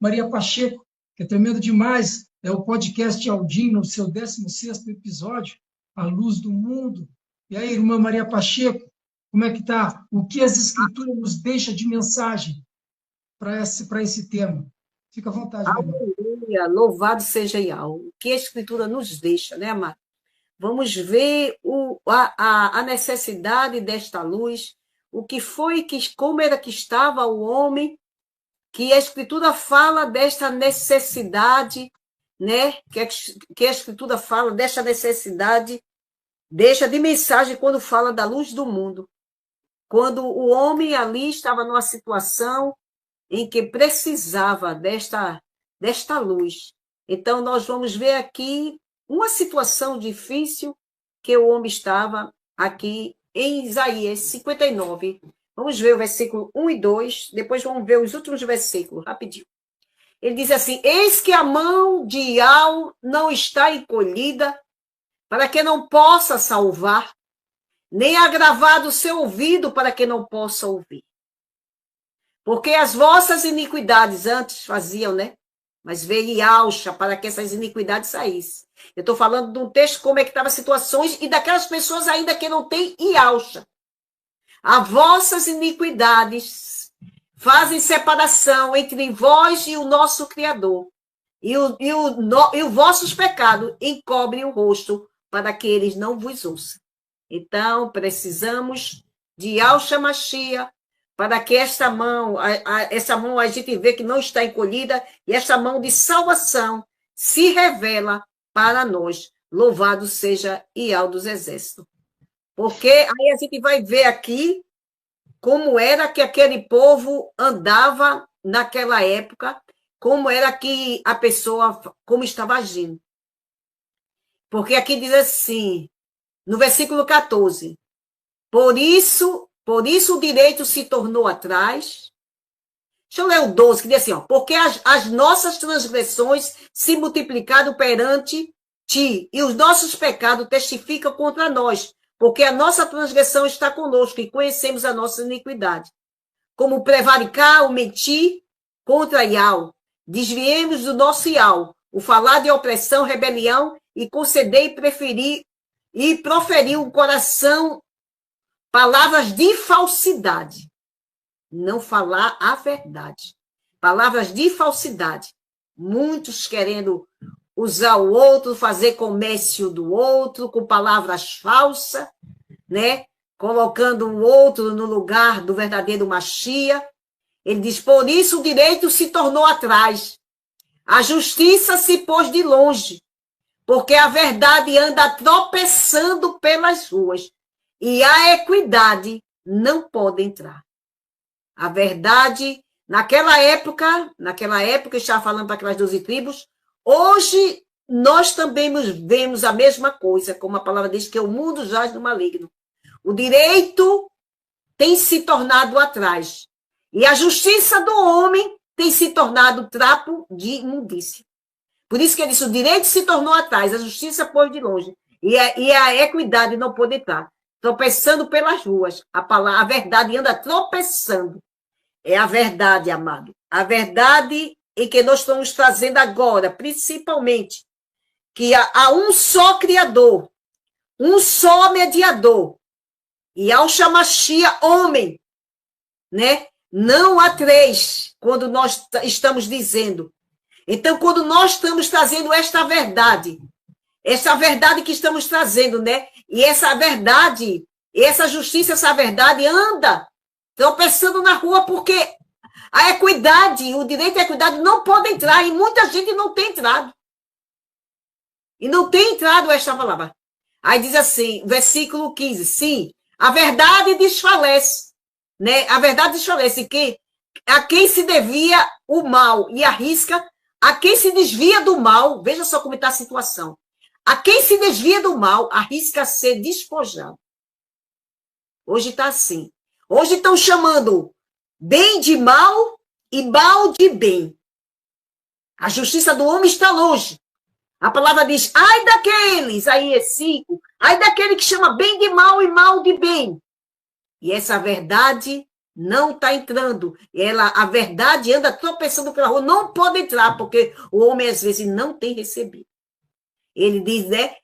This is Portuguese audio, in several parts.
Maria Pacheco, que é tremendo demais, é o podcast Aldino, no seu 16º episódio, A Luz do Mundo. E aí, irmã Maria Pacheco, como é que está? O que as Escrituras nos deixam de mensagem para esse tema? Fica à vontade, minha irmã. Aleluia, louvado seja Yahweh. O que a Escritura nos deixa, né, amado? Vamos ver a necessidade desta luz, o que foi, como era que estava o homem, que a Escritura fala desta necessidade, né? Que a Escritura fala desta necessidade, deixa de mensagem quando fala da luz do mundo. Quando o homem ali estava numa situação em que precisava desta luz. Então, nós vamos ver aqui uma situação difícil que o homem estava aqui em Isaías 59. Vamos ver o versículo 1 e 2, depois vamos ver os últimos versículos, rapidinho. Ele diz assim: eis que a mão de Iau não está encolhida, para que não possa salvar, nem agravado o seu ouvido, para que não possa ouvir. Porque as vossas iniquidades antes faziam, né? Mas veio Yauxa para que essas iniquidades saíssem. Eu estou falando de um texto como é que estavam as situações e daquelas pessoas ainda que não têm Yauxa. As vossas iniquidades fazem separação entre vós e o nosso Criador. E os vossos pecados encobrem o rosto para que eles não vos ouçam. Então, precisamos de Yauxa Mashiach, para que essa mão a gente vê que não está encolhida, e essa mão de salvação se revela para nós. Louvado seja Iau dos Exércitos. Porque aí a gente vai ver aqui como era que aquele povo andava naquela época, como era que a pessoa, como estava agindo. Porque aqui diz assim, no versículo 14, por isso o direito se tornou atrás. Deixa eu ler o 12, que diz assim, ó, porque as nossas transgressões se multiplicaram perante ti, e os nossos pecados testificam contra nós, porque a nossa transgressão está conosco, e conhecemos a nossa iniquidade. Como prevaricar ou mentir contra Iau, desviemos do nosso Iau, o falar de opressão, rebelião, e conceder e proferir um coração palavras de falsidade, não falar a verdade. Palavras de falsidade. Muitos querendo usar o outro, fazer comércio do outro, com palavras falsas, né? Colocando o outro no lugar do verdadeiro Mashiach. Ele diz, por isso o direito se tornou atrás. A justiça se pôs de longe, porque a verdade anda tropeçando pelas ruas. E a equidade não pode entrar. A verdade, naquela época, eu estava falando para aquelas 12 tribos, hoje nós também vemos a mesma coisa, como a palavra diz, que o mundo jaz no maligno. O direito tem se tornado atrás. E a justiça do homem tem se tornado trapo de imundícia. Por isso que ele disse, o direito se tornou atrás, a justiça pôs de longe. E a equidade não pode entrar. Tropeçando pelas ruas. A verdade anda tropeçando. É a verdade, amado. A verdade em que nós estamos trazendo agora, principalmente, que há um só Criador, um só mediador, e ao Shamashia, homem, né? Não há três, quando nós estamos dizendo. Então, quando nós estamos trazendo esta verdade que estamos trazendo, né? E essa verdade, essa justiça, essa verdade anda tropeçando na rua, porque a equidade, o direito à equidade não pode entrar, e muita gente não tem entrado. E não tem entrado esta palavra. Aí diz assim, versículo 15, sim, a verdade desfalece, né? A verdade desfalece, que a quem se devia o mal e arrisca, a quem se desvia do mal, veja só como está a situação. A quem se desvia do mal, arrisca ser despojado. Hoje está assim. Hoje estão chamando bem de mal e mal de bem. A justiça do homem está longe. A palavra diz, ai daqueles, aí é 5, ai daquele que chama bem de mal e mal de bem. E essa verdade não está entrando. A verdade anda tropeçando pela rua, não pode entrar, porque o homem às vezes não tem recebido. Ele diz, né?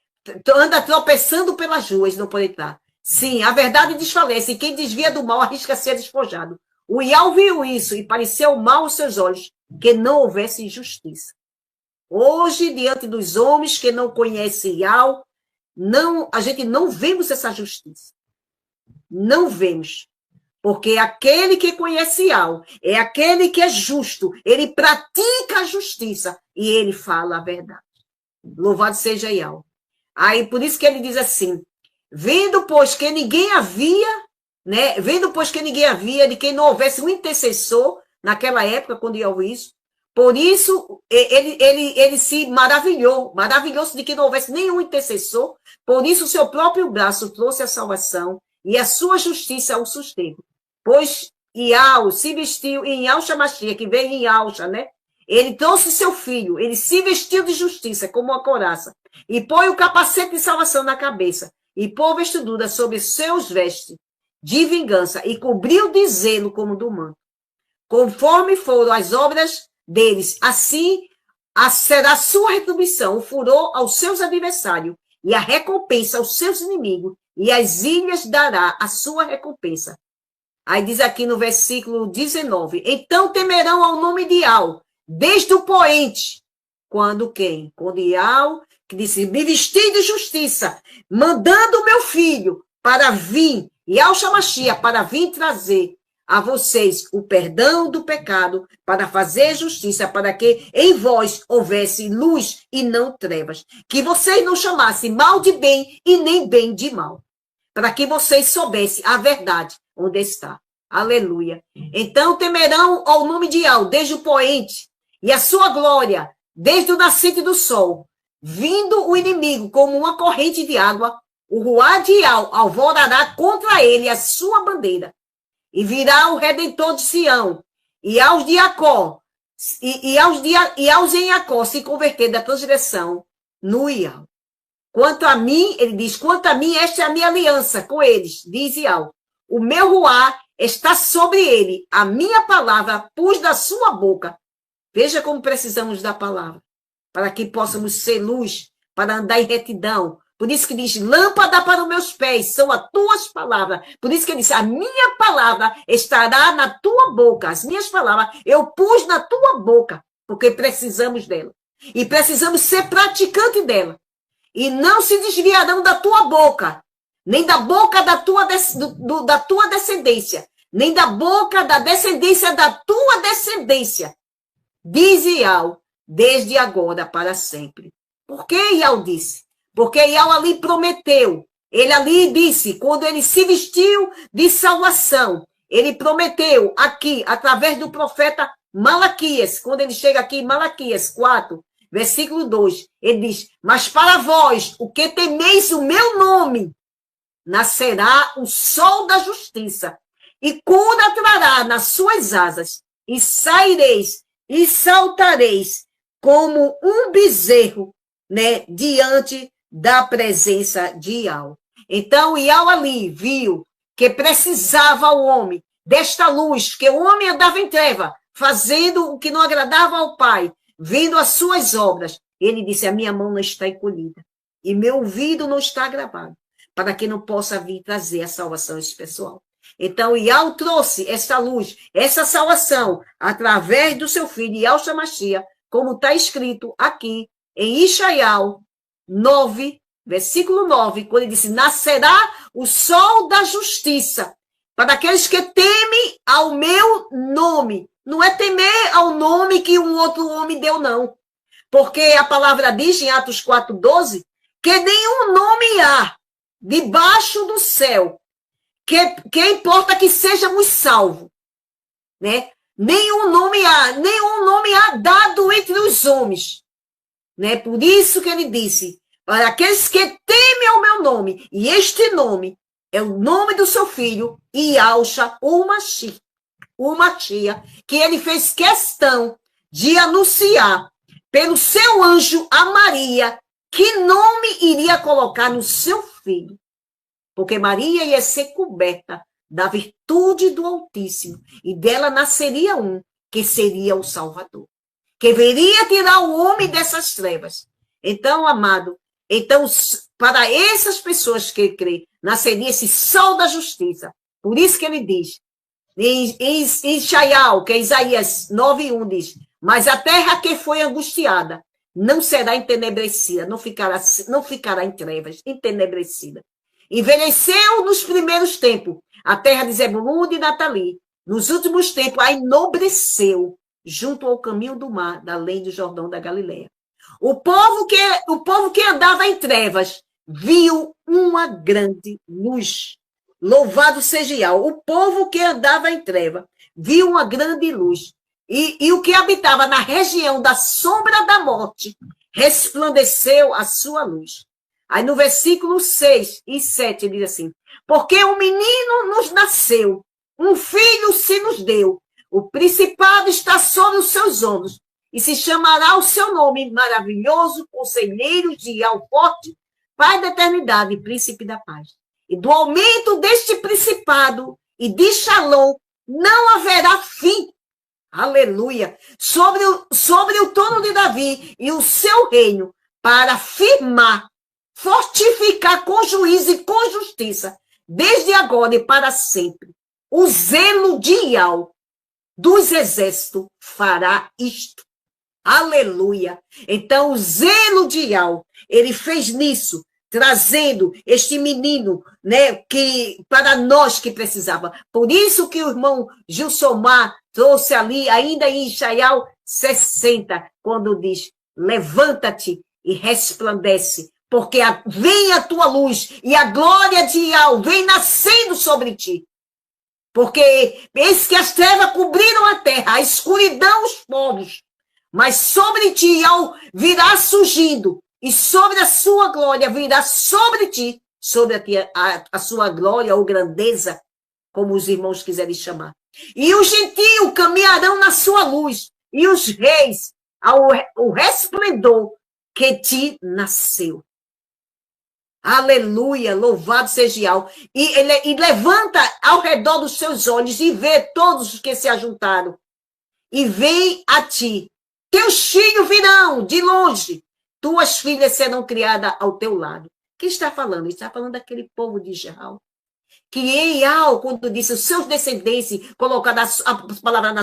Anda tropeçando pelas ruas, não pode entrar. Sim, a verdade desfalece, e quem desvia do mal arrisca ser despojado. O Iau viu isso e pareceu mal aos seus olhos, que não houvesse injustiça. Hoje, diante dos homens que não conhecem Iau, a gente não vemos essa justiça. Não vemos. Porque aquele que conhece Iau é aquele que é justo, ele pratica a justiça e ele fala a verdade. Louvado seja Iau. Aí, por isso que ele diz assim, vendo, pois, que ninguém havia, né? Vendo, pois, que ninguém havia, de quem não houvesse um intercessor, naquela época, quando Iau isso, por isso, ele se maravilhou-se de que não houvesse nenhum intercessor, por isso o seu próprio braço trouxe a salvação e a sua justiça o sustento. Pois Iau se vestiu em Yahshua Mashiach, que veio em Yahshua, né? Ele trouxe seu filho, ele se vestiu de justiça, como uma couraça, e põe o capacete de salvação na cabeça, e pôs vestidura sobre seus vestes de vingança, e cobriu de zelo como do manto. Conforme foram as obras deles, assim será sua retribuição, o furor aos seus adversários, e a recompensa aos seus inimigos, e as ilhas dará a sua recompensa. Aí diz aqui no versículo 19, então temerão ao nome de Iau, desde o poente. Quando quem? Quando Iau, que disse, me vesti de justiça, mandando o meu filho para vir, Yahshua Mashiach, para vir trazer a vocês o perdão do pecado, para fazer justiça, para que em vós houvesse luz e não trevas. Que vocês não chamassem mal de bem e nem bem de mal. Para que vocês soubessem a verdade onde está. Aleluia. Então temerão ao nome de Iau, desde o poente, e a sua glória, desde o nascente do sol. Vindo o inimigo como uma corrente de água, o ruá de Iau alvorará contra ele a sua bandeira. E virá o Redentor de Sião, e aos de Jacó, e aos em Jacó se converter da transgressão no Iau. Quanto a mim, ele diz, quanto a mim, esta é a minha aliança com eles, diz Iau. O meu ruá está sobre ele, a minha palavra pus da sua boca. Veja como precisamos da palavra, para que possamos ser luz, para andar em retidão. Por isso que diz, lâmpada para os meus pés, são as tuas palavras. Por isso que ele diz, a minha palavra estará na tua boca. As minhas palavras eu pus na tua boca, porque precisamos dela. E precisamos ser praticante dela. E não se desviarão da tua boca, nem da boca da tua descendência, nem da boca da descendência da tua descendência. Diz Iau, desde agora para sempre. Por que Iau disse? Porque Iau ali prometeu. Ele ali disse, quando ele se vestiu de salvação, ele prometeu aqui, através do profeta Malaquias, quando ele chega aqui em Malaquias 4, versículo 2, ele diz, mas para vós, o que temeis o meu nome, nascerá o sol da justiça, e cura trará nas suas asas, e saireis e saltareis como um bezerro, né, diante da presença de Iau. Então, Iau ali viu que precisava o homem desta luz, que o homem andava em treva, fazendo o que não agradava ao Pai, vendo as suas obras. Ele disse, a minha mão não está encolhida, e meu ouvido não está gravado, para que não possa vir trazer a salvação a esse pessoal. Então, Iau trouxe essa luz, essa salvação, através do seu filho, Yahshua Mashiach, como está escrito aqui em Ishaiah 9, versículo 9, quando ele disse, nascerá o sol da justiça, para aqueles que temem ao meu nome. Não é temer ao nome que um outro homem deu, não. Porque a palavra diz em Atos 4:12, que nenhum nome há debaixo do céu, que importa que sejamos salvos, né? Nenhum nome há dado entre os homens, né? Por isso que ele disse, para aqueles que temem ao meu nome, e este nome é o nome do seu filho, Yahshua, o Mashiach, que ele fez questão de anunciar pelo seu anjo a Maria, que nome iria colocar no seu filho. Porque Maria ia ser coberta da virtude do Altíssimo, e dela nasceria um, que seria o Salvador, que viria tirar o homem dessas trevas. Então, amado, então, para essas pessoas que crêem, nasceria esse sol da justiça. Por isso que ele diz, em Ishaial, que é Isaías 9:1 diz, mas a terra que foi angustiada não será entenebrecida, não ficará em trevas, entenebrecida. Envelheceu nos primeiros tempos a terra de Zebulun e Natali. Nos últimos tempos a enobreceu junto ao caminho do mar, da além do Jordão da Galileia. O povo que andava em trevas viu uma grande luz. Louvado seja Yahweh. O povo que andava em treva viu uma grande luz. E o que habitava na região da sombra da morte resplandeceu a sua luz. Aí no versículo 6 e 7 diz assim, porque um menino nos nasceu, um filho se nos deu, o principado está sobre os seus ombros, e se chamará o seu nome maravilhoso, conselheiro de Yahweh forte, Pai da eternidade, príncipe da paz. E do aumento deste principado e de Shalom não haverá fim. Aleluia. Sobre o trono de Davi e o seu reino, para firmar, fortificar com juízo e com justiça, desde agora e para sempre. O zelo de Yahweh dos exércitos fará isto. Aleluia. Então, o zelo de Yahweh, ele fez nisso, trazendo este menino, né, que para nós que precisava. Por isso que o irmão Gilsomar trouxe ali, ainda em Ishaial 60, quando diz, levanta-te e resplandece, porque vem a tua luz e a glória de Yahweh vem nascendo sobre ti. Porque eis que as trevas cobriram a terra, a escuridão os povos, mas sobre ti Yahweh virá surgindo, e sobre a sua glória virá sobre ti, sobre a sua glória ou grandeza, como os irmãos quiserem chamar. E os gentios caminharão na sua luz, e os reis ao resplendor que te nasceu. Aleluia, louvado seja Yahweh. E levanta ao redor dos seus olhos e vê todos os que se ajuntaram. E vem a ti. Teus filhos virão de longe. Tuas filhas serão criadas ao teu lado. Quem está falando? Está falando daquele povo de Israel. Que em Yahweh, quando disse os seus descendentes, colocar a palavra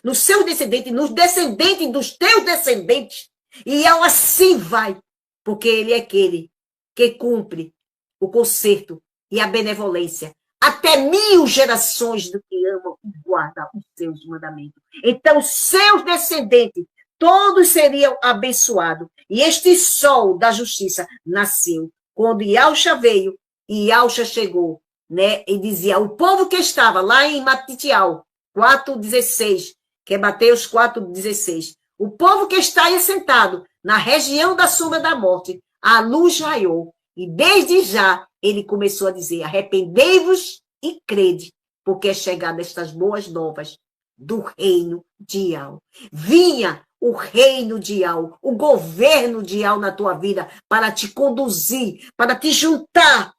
nos seus descendentes, nos descendentes dos teus descendentes. E Yahweh assim vai. Porque ele é aquele que cumpre o conserto e a benevolência até 1000 gerações do que amam e guardam os seus mandamentos. Então, seus descendentes, todos seriam abençoados. E este sol da justiça nasceu quando Yahusha veio e Yahusha chegou, né? E dizia, o povo que estava lá em Matitial 4:16, que é Mateus 4:16, o povo que está aí sentado na região da sombra da morte, a luz raiou, e desde já ele começou a dizer, arrependei-vos e crede, porque é chegada estas boas novas do reino de Yahweh. Vinha o reino de Yahweh, o governo de Yahweh na tua vida, para te conduzir, para te juntar,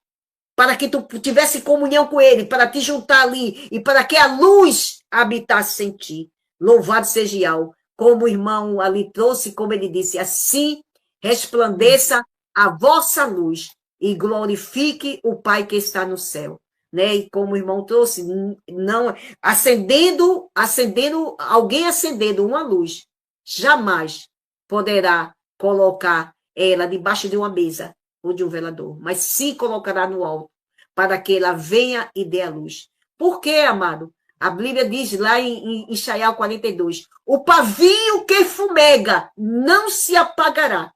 para que tu tivesse comunhão com ele, para te juntar ali, e para que a luz habitasse em ti. Louvado seja Yahweh. Como o irmão ali trouxe, como ele disse, assim resplandeça a vossa luz e glorifique o Pai que está no céu. Né? E como o irmão trouxe, não alguém acendendo uma luz, jamais poderá colocar ela debaixo de uma mesa ou de um velador, mas sim colocará no alto, para que ela venha e dê a luz. Por quê, amado? A Bíblia diz lá em Ishaial 42, o pavio que fumega não se apagará.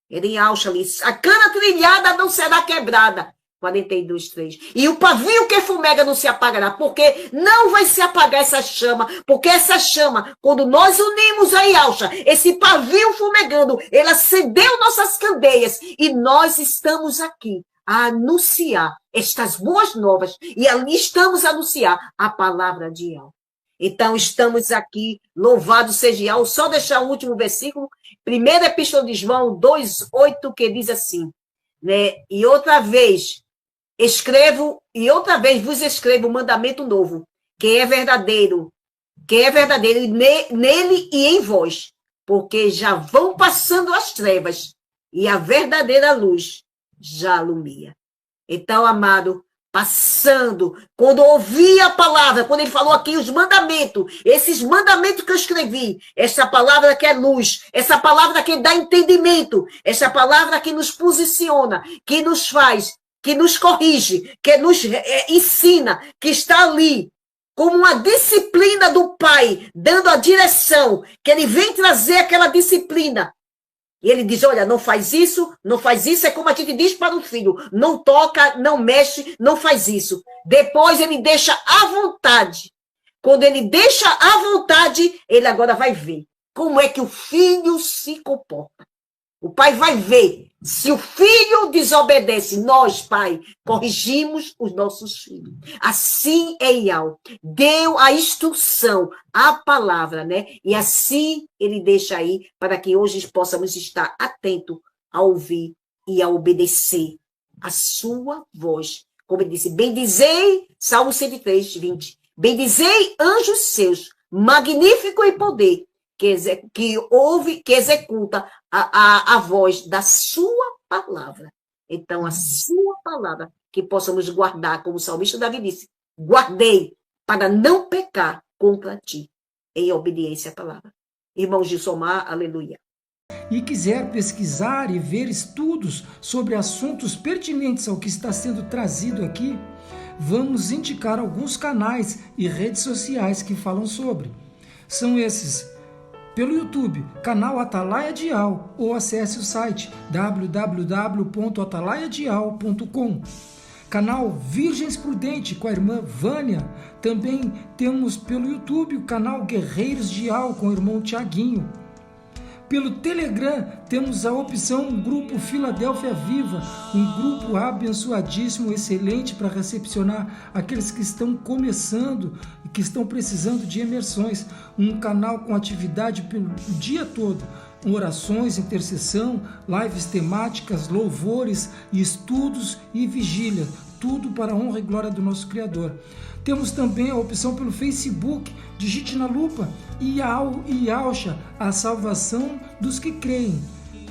Ele alcha ali, a cana trilhada não será quebrada. 42:3. E o pavio que fumega não se apagará, porque não vai se apagar essa chama, porque essa chama, quando nós unimos a Yahusha, esse pavio fumegando, ele acendeu nossas candeias, e nós estamos aqui a anunciar estas boas novas, e ali estamos a anunciar a palavra de Yahweh. Então, estamos aqui, louvado seja Yahweh. Só deixar o último versículo, 1ª Epístola de João 2:8, que diz assim, né? E outra vez, escrevo e outra vez vos escrevo um mandamento novo, que é verdadeiro, nele e em vós, porque já vão passando as trevas e a verdadeira luz já alumia. Então, amado, passando, quando ouvi a palavra, quando ele falou aqui os mandamentos, esses mandamentos que eu escrevi, essa palavra que é luz, essa palavra que dá entendimento, essa palavra que nos posiciona, que nos faz, que nos corrige, que nos ensina, que está ali, como uma disciplina do Pai, dando a direção, que ele vem trazer aquela disciplina. E ele diz, olha, não faz isso, é como a gente diz para o filho, não toca, não mexe, não faz isso. Depois ele deixa à vontade. Quando ele deixa à vontade, ele agora vai ver como é que o filho se comporta. O pai vai ver. Se o filho desobedece, nós, pai, corrigimos os nossos filhos. Assim é Iau. Deu a instrução, a palavra, né? E assim ele deixa aí para que hoje possamos estar atentos a ouvir e a obedecer a sua voz. Como ele disse, bendizei, Salmo 103, 20. Bendizei anjos seus, magnífico em poder, que ouve, que executa a voz da sua palavra. Então, a sua palavra, que possamos guardar, como o salmista Davi disse, guardei para não pecar contra ti, em obediência à palavra. Irmão Gilsomar, aleluia. E quiser pesquisar e ver estudos sobre assuntos pertinentes ao que está sendo trazido aqui, vamos indicar alguns canais e redes sociais que falam sobre. São esses: pelo YouTube, canal Atalaia Dial, ou acesse o site www.atalaiadial.com. Canal Virgens Prudente com a irmã Vânia. Também temos pelo YouTube o canal Guerreiros Dial com o irmão Tiaguinho. Pelo Telegram temos a opção Grupo Filadélfia Viva, um grupo abençoadíssimo, excelente para recepcionar aqueles que estão começando e que estão precisando de imersões. Um canal com atividade pelo dia todo, orações, intercessão, lives temáticas, louvores, estudos e vigília. Tudo para a honra e glória do nosso Criador. Temos também a opção pelo Facebook, digite na lupa, Iau e Iauxa, a salvação dos que creem.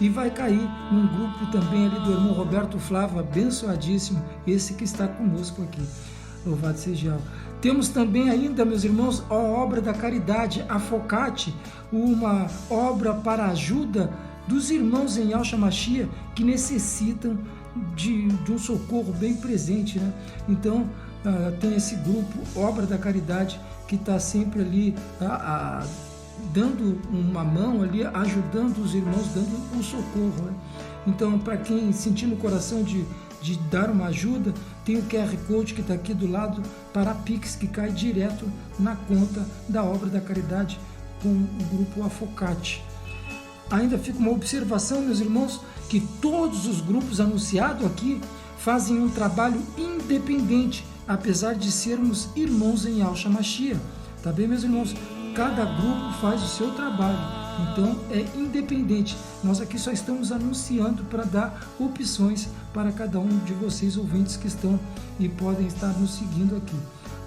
E vai cair num grupo também ali do irmão Roberto Flávio, abençoadíssimo, esse que está conosco aqui. Louvado seja Iau. Temos também ainda, meus irmãos, a obra da caridade, a Focate, uma obra para a ajuda dos irmãos em Yahshua Mashiach que necessitam de um socorro bem presente, né? Então, tem esse grupo, Obra da Caridade, que está sempre ali dando uma mão ali, ajudando os irmãos, dando um socorro, né? Então, para quem sentir no coração de dar uma ajuda, tem o QR Code que está aqui do lado para a Pix, que cai direto na conta da Obra da Caridade com o grupo Afocate. Ainda fica uma observação, meus irmãos, que todos os grupos anunciados aqui fazem um trabalho independente, apesar de sermos irmãos em Yahshua Mashiach. Tá bem, meus irmãos? Cada grupo faz o seu trabalho, então é independente. Nós aqui só estamos anunciando para dar opções para cada um de vocês, ouvintes que estão e podem estar nos seguindo aqui.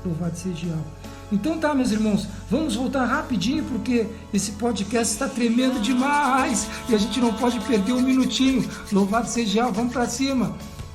Louvado seja Yahweh. Então tá, meus irmãos, vamos voltar rapidinho, porque esse podcast está tremendo demais e a gente não pode perder um minutinho. Louvado seja Yahweh, vamos para cima.